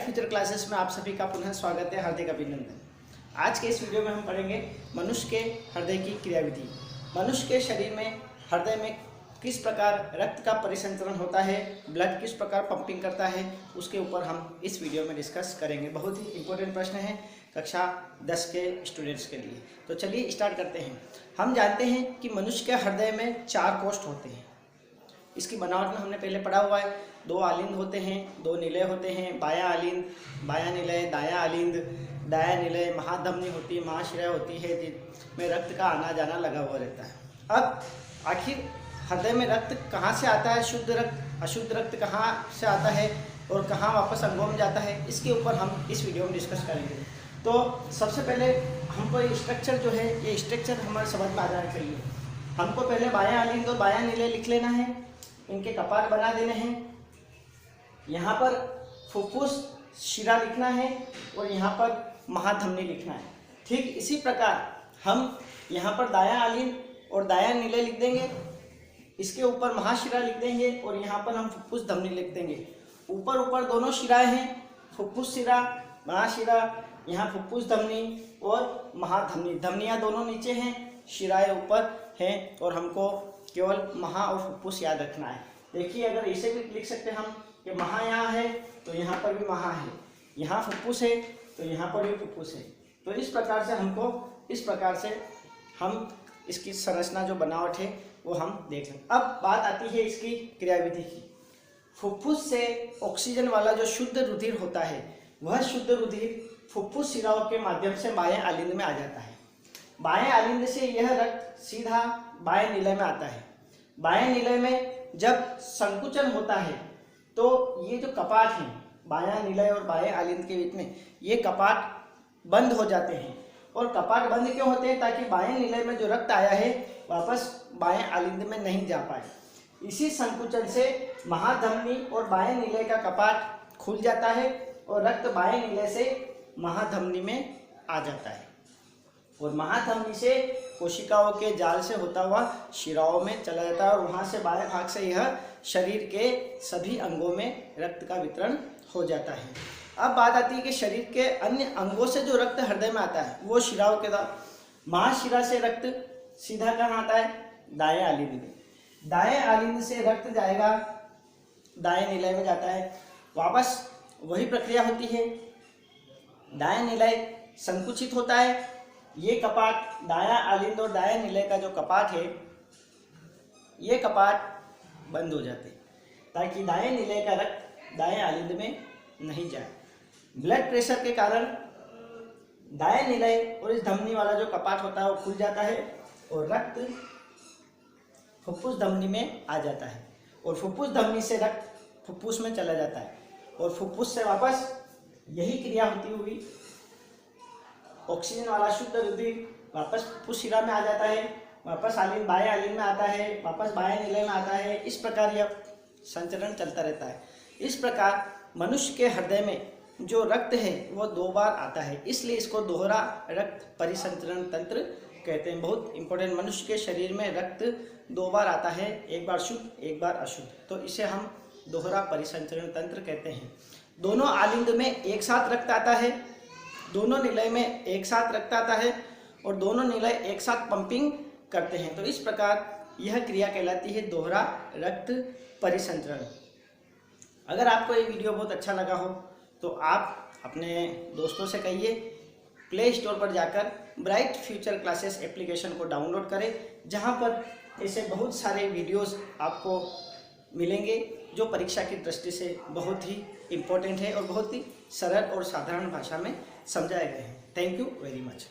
Future classes में आप सभी का पुनः स्वागत है, हार्दिक अभिनंदन। आज के इस वीडियो में हम पढ़ेंगे मनुष्य के हृदय की क्रियाविधि। मनुष्य के शरीर में हृदय में किस प्रकार रक्त का परिसंचरण होता है, ब्लड किस प्रकार पंपिंग करता है, उसके ऊपर हम इस वीडियो में डिस्कस करेंगे। बहुत ही इंपॉर्टेंट प्रश्न है कक्षा 10 के स्टूडेंट्स के लिए। तो चलिए स्टार्ट करते हैं। हम जानते हैं कि मनुष्य के हृदय में 4 कोष्ठ होते हैं। इसकी बनावट में हमने पहले पढ़ा हुआ है। 2 आलिंद होते हैं, 2 निलय होते हैं, बायां आलिंद, बायां निलय, दायां आलिंद, दायां निलय, महाधमनी होती है, महाशिरा होती है जिसमें रक्त का आना जाना लगा हुआ रहता है। अब आखिर हृदय में रक्त कहाँ से आता है, शुद्ध रक्त अशुद्ध रक्त कहाँ से आता है और कहाँ वापस अंगों में जाता है, इसके ऊपर हम इस वीडियो में डिस्कस करेंगे। तो सबसे पहले हमको ये स्ट्रक्चर जो है, ये स्ट्रक्चर हमारे समझ में आ जाना चाहिए। हमको पहले बायां आलिंद और बायां निलय लिख लेना है, इनके कपाट बना देने हैं। यहाँ पर फुफ्फुस शिरा लिखना है और यहाँ पर महाधमनी लिखना है। ठीक इसी प्रकार हम यहाँ पर दायां आलिंद और दायां निलय लिख देंगे, इसके ऊपर महाशिरा लिख देंगे और यहाँ पर हम फुफ्फुस धमनी लिख देंगे। ऊपर ऊपर दोनों शिराएं हैं, फुफ्फुस शिरा, महाशिरा, यहाँ फुफ्फुस धमनी और महाधमनी। धमनियाँ दोनों नीचे हैं, शिराएं ऊपर हैं और हमको केवल महा और फुफ्फुस याद रखना है। देखिए अगर इसे भी लिख सकते हैं हम कि महा यहाँ है तो यहाँ पर भी महा है, यहाँ फुफ्फुस है तो यहाँ पर भी फुफ्फुस है। तो इस प्रकार से हमको हम इसकी संरचना जो बनावट है वो हम देख लें। अब बात आती है इसकी क्रियाविधि की। फुफ्फुस से ऑक्सीजन वाला जो शुद्ध रुधिर होता है, वह शुद्ध रुधिर फुफ्फुस शिराओं के माध्यम से बाएं आलिंद में आ जाता है। बाएं आलिंद से यह रक्त सीधा बाएं निलय में आता है। बाएं निलय में जब संकुचन होता है तो ये जो कपाट हैं, बायां निलय और बाएं आलिंद के बीच में ये कपाट बंद हो जाते हैं। और कपाट बंद क्यों होते हैं? ताकि बाएं निलय में जो रक्त आया है वापस बाएं आलिंद में नहीं जा पाए। इसी संकुचन से महाधमनी और बाएं निलय का कपाट खुल जाता है और रक्त बाएं निलय से महाधमनी में आ जाता है और महाधमनी से कोशिकाओं के जाल से होता हुआ शिराओं में चला जाता है और वहाँ से बाएं भाग से यह शरीर के सभी अंगों में रक्त का वितरण हो जाता है। अब बात आती है कि शरीर के अन्य अंगों से जो रक्त हृदय में आता है वो शिराओं के द्वारा। महाशिरा से रक्त सीधा कहाँ आता है? दाएं आलिंद में। दाएं आलिंद से रक्त जाएगा दाएं निलय में जाता है, वापस वही प्रक्रिया होती है। दाएं निलय संकुचित होता है, ये कपाट दायां आलिंद और दायां निलय का जो कपाट है ये कपाट बंद हो जाते ताकि दाएं निलय का रक्त दाएं आलिंद में नहीं जाए। ब्लड प्रेशर के कारण दाएं निलय और इस धमनी वाला जो कपाट होता है वो खुल जाता है और रक्त फुफ्फुस धमनी में आ जाता है और फुफ्फुस धमनी से रक्त फुफ्फुस में चला जाता है और फुफ्फुस से वापस यही क्रिया होती हुई ऑक्सीजन वाला शुद्ध रुधिर वापस फुफ्फुस शिरा में आ जाता है, वापस आलिंद बाएं आलिंद में आता है, वापस बाएं निलय में आता है। इस प्रकार यह संचरण चलता रहता है। इस प्रकार मनुष्य के हृदय में जो रक्त है वो 2 बार आता है, इसलिए इसको दोहरा रक्त परिसंचरण तंत्र कहते हैं। बहुत इंपॉर्टेंट, मनुष्य के शरीर में रक्त 2 बार आता है, एक बार शुद्ध एक बार अशुद्ध, तो इसे हम दोहरा परिसंचरण तंत्र कहते हैं। दोनों आलिंद में एक साथ रक्त आता है, दोनों निलय में एक साथ रक्त आता है और दोनों निलय एक साथ पंपिंग करते हैं। तो इस प्रकार यह क्रिया कहलाती है दोहरा रक्त परिसंचरण। अगर आपको ये वीडियो बहुत अच्छा लगा हो तो आप अपने दोस्तों से कहिए प्ले स्टोर पर जाकर ब्राइट फ्यूचर क्लासेस एप्लीकेशन को डाउनलोड करें, जहां पर ऐसे बहुत सारे वीडियोस आपको मिलेंगे जो परीक्षा की दृष्टि से बहुत ही इम्पोर्टेंट है और बहुत ही सरल और साधारण भाषा में समझाए गए हैं। Thank you very much.